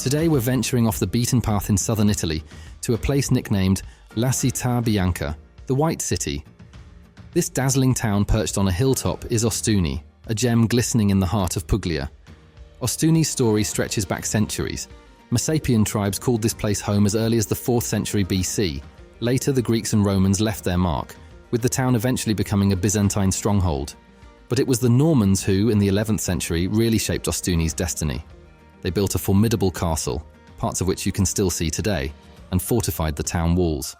Today we're venturing off the beaten path in southern Italy to a place nicknamed La Città Bianca, the White City. This dazzling town perched on a hilltop is Ostuni, a gem glistening in the heart of Puglia. Ostuni's story stretches back centuries. Messapian tribes called this place home as early as the 4th century BC. Later, the Greeks and Romans left their mark, with the town eventually becoming a Byzantine stronghold. But it was the Normans who, in the 11th century, really shaped Ostuni's destiny. They built a formidable castle, parts of which you can still see today, and fortified the town walls.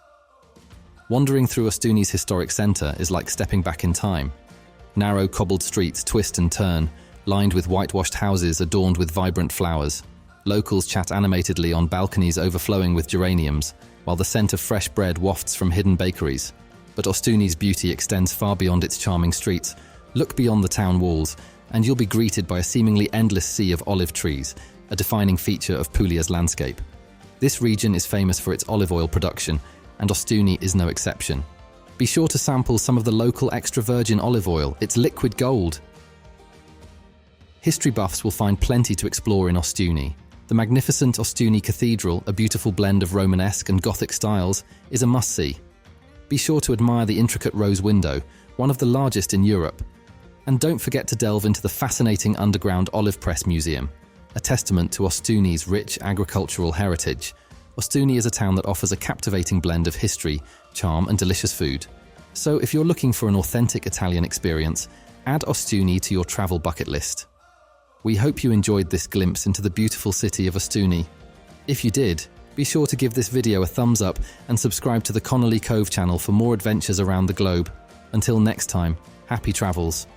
Wandering through Ostuni's historic centre is like stepping back in time. Narrow cobbled streets twist and turn, lined with whitewashed houses adorned with vibrant flowers. Locals chat animatedly on balconies overflowing with geraniums, while the scent of fresh bread wafts from hidden bakeries. But Ostuni's beauty extends far beyond its charming streets. Look beyond the town walls, and you'll be greeted by a seemingly endless sea of olive trees, a defining feature of Puglia's landscape. This region is famous for its olive oil production, and Ostuni is no exception. Be sure to sample some of the local extra virgin olive oil. It's liquid gold. History buffs will find plenty to explore in Ostuni. The magnificent Ostuni Cathedral, a beautiful blend of Romanesque and Gothic styles, is a must-see. Be sure to admire the intricate rose window, one of the largest in Europe. And don't forget to delve into the fascinating underground olive press museum, a testament to Ostuni's rich agricultural heritage. Ostuni is a town that offers a captivating blend of history, charm, and delicious food. So if you're looking for an authentic Italian experience, add Ostuni to your travel bucket list. We hope you enjoyed this glimpse into the beautiful city of Ostuni. If you did, be sure to give this video a thumbs up and subscribe to the Connolly Cove channel for more adventures around the globe. Until next time, happy travels.